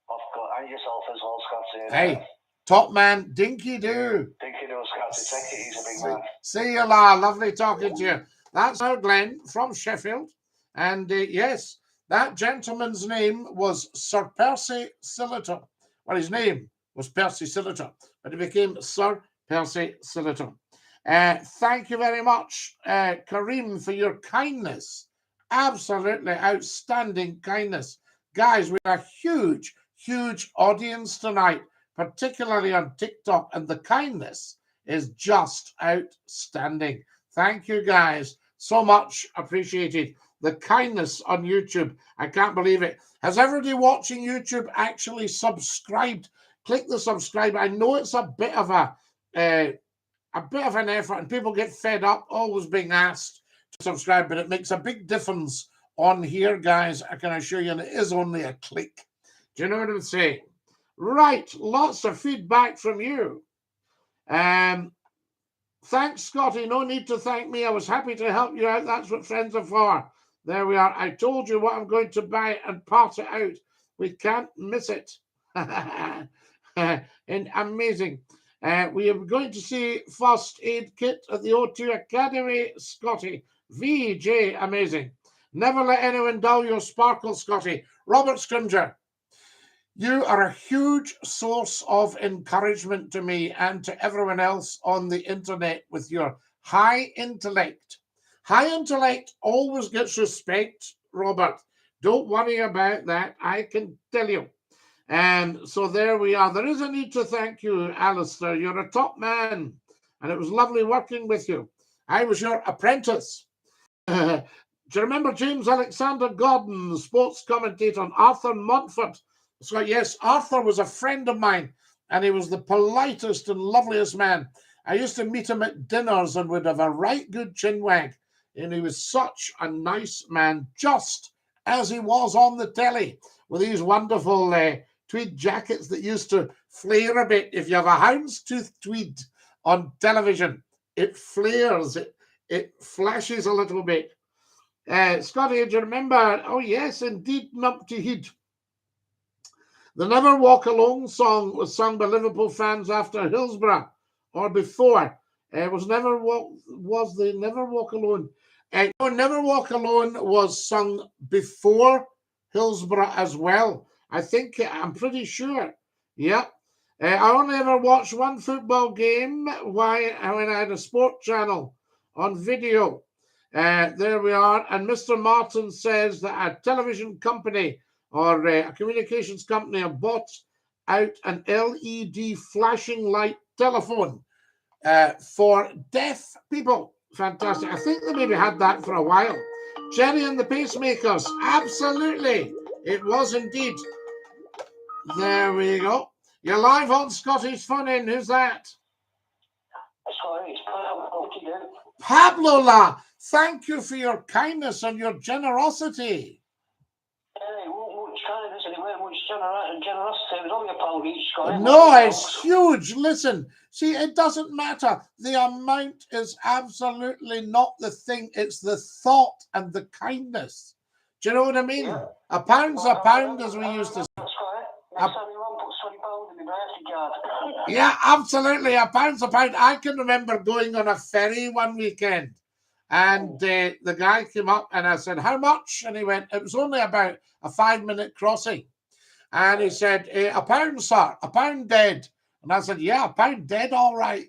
Of course, and yourself as well, Scotty. Hey, top man, Dinky-Doo. Dinky-Doo, Scotty. Take it easy, big man. See you, La. Lovely talking to you. That's our Glenn from Sheffield. And yes, that gentleman's name was Sir Percy Silliter. Well, his name was Percy Silliter, but he became Sir Percy Silliter. Thank you very much, Kareem, for your kindness. Absolutely outstanding kindness. Guys, we have a huge, huge audience tonight, particularly on TikTok, and the kindness is just outstanding. Thank you, guys. So much appreciated. The kindness on YouTube. I can't believe it. Has everybody watching YouTube actually subscribed? Click the subscribe. I know it's a bit of an effort, and people get fed up always being asked to subscribe, but it makes a big difference on here, guys. I can assure you, and it is only a click. Do you know what I'm saying? Right, lots of feedback from you. Thanks, Scotty. No need to thank me. I was happy to help you out. That's what friends are for. There we are. I told you what I'm going to buy and part it out. We can't miss it. And amazing. We are going to see first aid kit at the O2 Academy, Scotty. VJ, amazing. Never let anyone dull your sparkle, Scotty. Robert Scrimger, you are a huge source of encouragement to me and to everyone else on the internet with your high intellect. High intellect always gets respect, Robert. Don't worry about that. I can tell you. And so there we are. There is a need to thank you, Alistair. You're a top man, and it was lovely working with you. I was your apprentice. Do you remember James Alexander Gordon, the sports commentator, and Arthur Montfort? So yes, Arthur was a friend of mine, and he was the politest and loveliest man. I used to meet him at dinners and would have a right good chinwag. And he was such a nice man, just as he was on the telly, with these wonderful tweed jackets that used to flare a bit. If you have a houndstooth tweed on television, it flares, it flashes a little bit. Scotty, do you remember? Oh, yes, indeed, Numpty Heed. The Never Walk Alone song was sung by Liverpool fans after Hillsborough or before. Was the Never Walk Alone? No, Never Walk Alone was sung before Hillsborough as well. I'm pretty sure. Yeah. I only ever watched one football game when I had a sport channel on video. There we are. And Mr. Martin says that a television company or a communications company have bought out an LED flashing light telephone for deaf people. Fantastic. I think they maybe had that for a while. Jerry and the Pacemakers. Absolutely. It was indeed. There we go. You're live on Scottish Fun In. Who's that? Sorry, it's DINKY-DOO. Pablo La. Thank you for your kindness and your generosity. Hey, much kindness and much generosity. It was only £1 each, Scotty. No, it's huge. Listen, see, it doesn't matter. The amount is absolutely not the thing. It's the thought and the kindness. Do you know what I mean? Yeah. A pound's a pound, as we used to say. Next time you want, put £20 in the birthday card. Yeah, absolutely. A pound's a pound. I can remember going on a ferry one weekend, and the guy came up and I said, "How much?" And he went, "It was only about a 5-minute crossing." And he said, "A pound, sir, a pound dead." And I said, "Yeah, a pound dead, all right."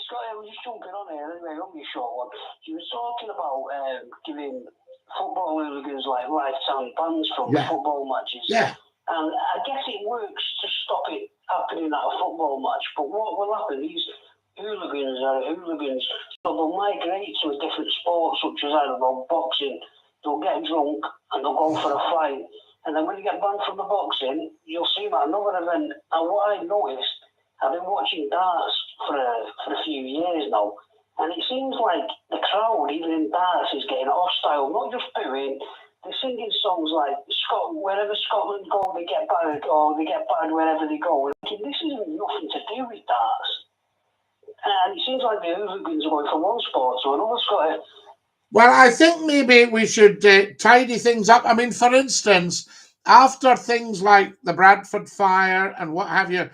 Scotty, I was just jumping on here anyway, only a short one. You were talking about giving football hooligans like lifetime bans from football matches. Yeah. And I guess it works to stop it happening at a football match. But what will happen? These hooligans are hooligans. So they'll migrate to a different sport, such as, I don't know, boxing. They'll get drunk and they'll go for a fight. And then when you get banned from the boxing, you'll see them at another event. And what I noticed, I've been watching darts for a few years now, and it seems like the crowd, even in darts, is getting hostile, not just booing. They're singing songs like wherever Scotland go, they get battered, or they get battered wherever they go. This has nothing to do with darts. And it seems like the hooligans are going from one sport to another, Scotty. Well, I think maybe we should tidy things up. I mean, for instance, after things like the Bradford fire and what have you,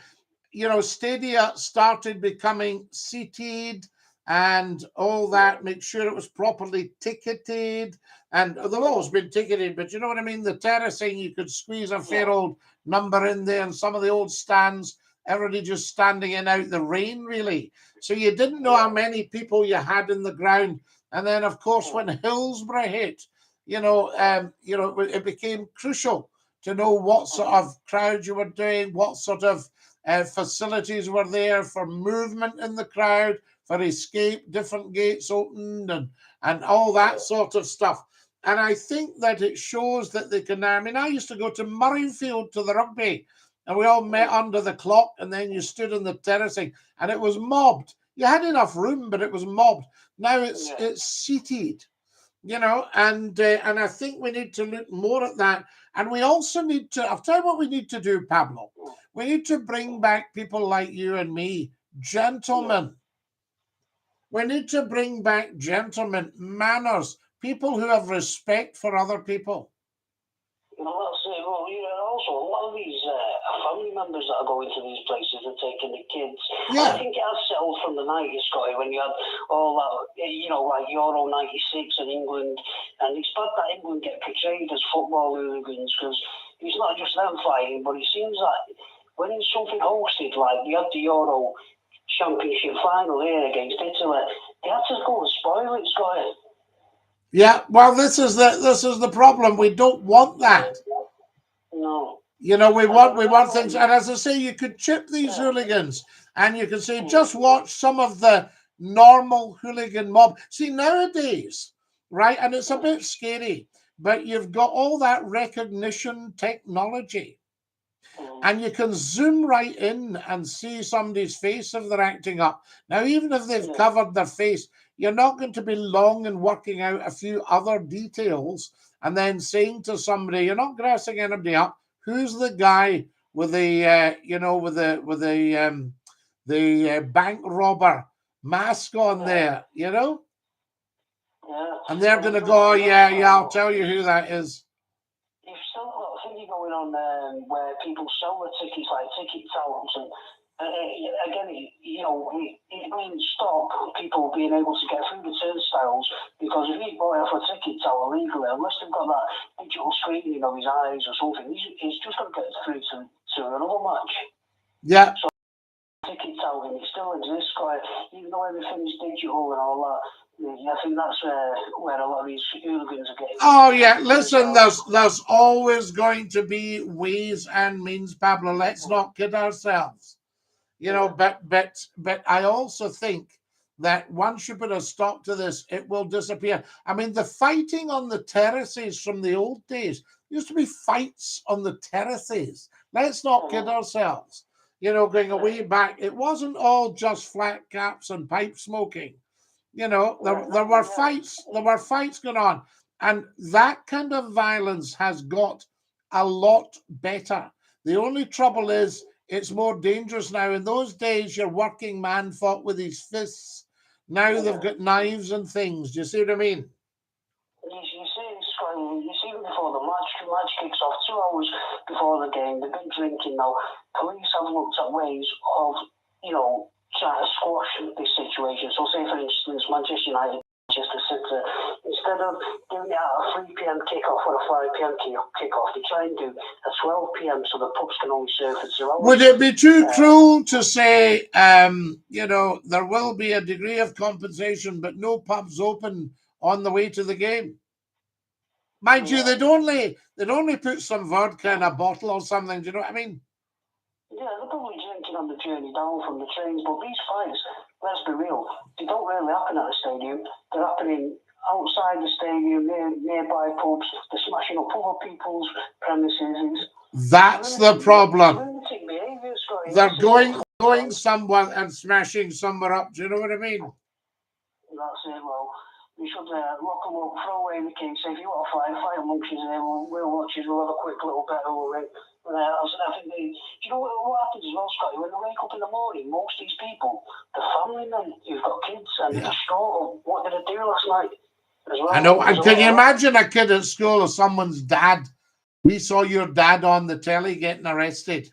you know, stadia started becoming seated and all that, make sure it was properly ticketed. And they've always been ticketed, but you know what I mean? The terracing, you could squeeze a fair old number in there, and some of the old stands, everybody just standing in out the rain, really. So you didn't know how many people you had in the ground. And then, of course, when Hillsborough hit, it became crucial to know what sort of crowd you were doing, what sort of facilities were there for movement in the crowd, for escape, different gates opened, and all that sort of stuff. And I think that it shows that they can. I mean, I used to go to Murrayfield to the rugby, and we all met under the clock, and then you stood in the terracing, and it was mobbed. You had enough room, but it was mobbed. Now it's seated, you know, and I think we need to look more at that. And we also need to, I'll tell you what we need to do, Pablo. We need to bring back people like you and me, gentlemen. We need to bring back gentlemen, manners, people who have respect for other people. Well, that's it. Well, you know, also, a lot of these family members that are going to these places are taking the kids. Yeah. I think it has settled from the 90s, Scotty, when you had all that, you know, like Euro 96 in England. And it's bad that England get portrayed as football hooligans, because it's not just them fighting, but it seems like when something hosted, like you had the Euro Championship final here against Italy, they had to go and spoil it, Scotty. Yeah, well, this is the problem. We don't want that. No. You know, we want things, and as I say, you could chip these hooligans, and you can say, just watch some of the normal hooligan mob. See, nowadays, right, and it's a bit scary, but you've got all that recognition technology, and you can zoom right in and see somebody's face if they're acting up. Now, even if they've covered their face, you're not going to be long in working out a few other details and then saying to somebody, you're not grassing anybody up. Who's the guy with the, the bank robber mask on there, you know? Yeah. And they're going to go, oh, yeah, I'll tell you who that is. You've still got a thing going on where people sell the tickets, like ticket touts, and again, you know, it means stop people being able to get through the turnstiles, because if you buy off a ticket tout illegally, unless they've got that digital screening of his eyes or something, he's just going to get through to another match. Yeah. So ticket touting, it still exists, quite, even though everything's digital and all that. I think that's where a lot of these hooligans are getting. Oh yeah, listen, there's always going to be ways and means, Pablo. Let's not kid ourselves. You know, but I also think that once you put a stop to this, it will disappear. I mean, the fighting on the terraces from the old days used to be fights on the terraces. Let's not kid ourselves. You know, going away back, it wasn't all just flat caps and pipe smoking. You know, there were fights. There were fights going on, and that kind of violence has got a lot better. The only trouble is it's more dangerous now. In those days, your working man fought with his fists. Now they've got knives and things. Do you see what I mean? You see before the match kicks off, 2 hours before the game, they've been drinking now. Police have looked at ways of, trying to squash this situation. So say, for instance, Manchester United, Manchester City, instead of doing it at a 3 p.m. kickoff or a 5 p.m. kickoff, they try and do a 12 p.m. so the pubs can only serve for 2 hours. Would it be too cruel to say, there will be a degree of compensation, but no pubs open on the way to the game? Mind you, they'd only put some vodka in a bottle or something. Do you know what I mean? Yeah, they're probably drinking on the journey down from the trains, but these fights, let's be real, they don't really happen at the stadium. They're happening outside the stadium, nearby pubs. They're smashing up other people's premises. That's the problem. Lunatic behaviour, Scotty. They're going somewhere and smashing somewhere up. Do you know what I mean? That's it. Well, we should lock them up, throw away the keys. Say, if you want to fight amongst you there. We'll watch you. We'll have a quick little bet over it. I think do you know what happens as well, Scotty? When they wake up in the morning, most of these people, the family men who've got kids, and they're distraught. What did I do last night? As well. I know. And can you imagine a kid at school or someone's dad? We saw your dad on the telly getting arrested.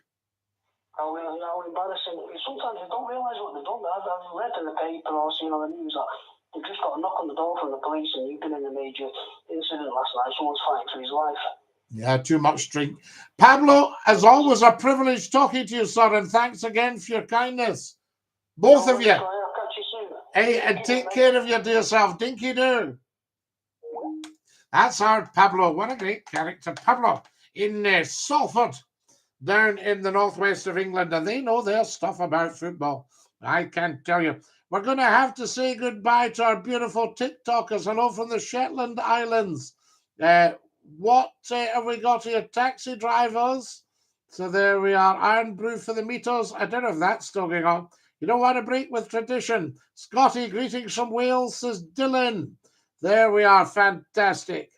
How embarrassing. Sometimes they don't realise what they've done. I've read in the paper or seen on the news that they've just got a knock on the door from the police and you've been in a major incident last night. Someone's fighting for his life. Yeah, too much drink. Pablo, as always, a privilege talking to you, sir, and thanks again for your kindness. Both of you. I'll catch you soon. Hey, and take care of your dear self. Dinky-Doo. That's our Pablo. What a great character. Pablo in Salford, down in the northwest of England, and they know their stuff about football. I can't tell you. We're going to have to say goodbye to our beautiful TikTokers. Hello from the Shetland Islands. What have we got here? Taxi drivers. So there we are. Iron Brew for the meters. I don't know if that's still going on. You don't want to break with tradition. Scotty, greetings from Wales, says Dylan. There we are. Fantastic.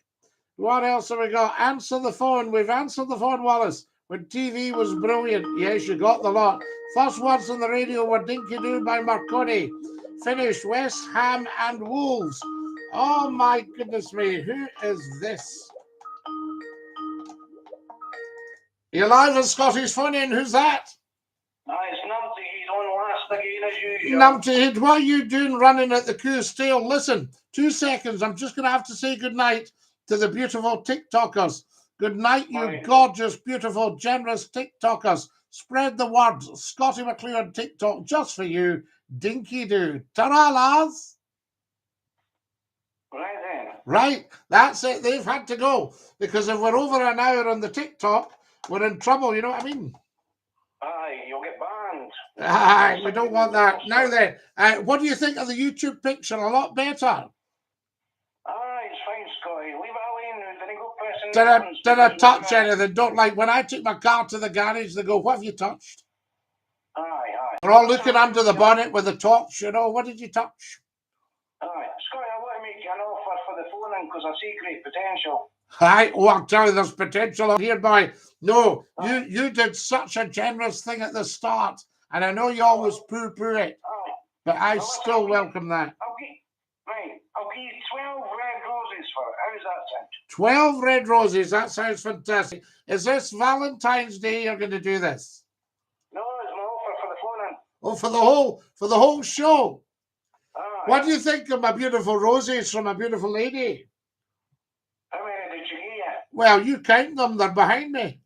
What else have we got? Answer the phone. We've answered the phone, Wallace. When TV was brilliant. Yes, you got the lot. First words on the radio were Dinky-Doo by Marconi. Finished West Ham and Wolves. Oh my goodness me. Who is this? You're live on Scotty's phone in. Who's that? It's Numpty. He's on last again as usual. Numpty, what are you doing running at the queue still? Listen, 2 seconds. I'm just going to have to say goodnight to the beautiful TikTokers. Good night, you gorgeous, beautiful, generous TikTokers. Spread the word. Scotty McCLUE on TikTok just for you. Dinky-Doo. Ta-ra, lads. Right then. Right. That's it. They've had to go. Because if we're over an hour on the TikTok, we're in trouble. You know what I mean? Aye, you'll get banned. Aye, we don't want that. Now then, what do you think of the YouTube picture? A lot better. Aye, it's fine, Scotty. Leave it alone. Didn't go pressing. Did I touch anything? Don't like when I took my car to the garage, they go, what have you touched? Aye. They're all looking under the bonnet with the torch, you know. What did you touch? Aye. Scotty, I want to make you an offer for the phone because I see great potential. Aye, oh, I'll tell you, there's potential here, boy. No, you did such a generous thing at the start, and I know you always poo-poo it, but I still welcome that. I'll give you 12 red roses for it. How does that sound? 12 red roses, that sounds fantastic. Is this Valentine's Day you're going to do this? No, it's my offer for the phone. Oh, for the whole show? Aye. What do you think of my beautiful roses from a beautiful lady? How many did you get? Well, you count them, they're behind me.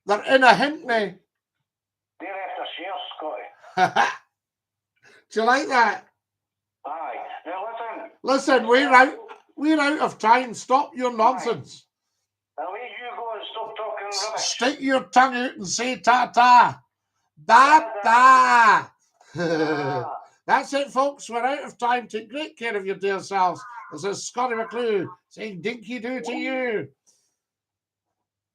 They're in a hint me. They're after share, Scotty. Do you like that? Aye. Now Listen, we're out of time. Stop your nonsense. Now where you go and stop talking rubbish. Stick your tongue out and say ta-ta. Ta-ta. That's it, folks. We're out of time. Take great care of your dear selves. This is Scottie McClue saying dinky-doo to you.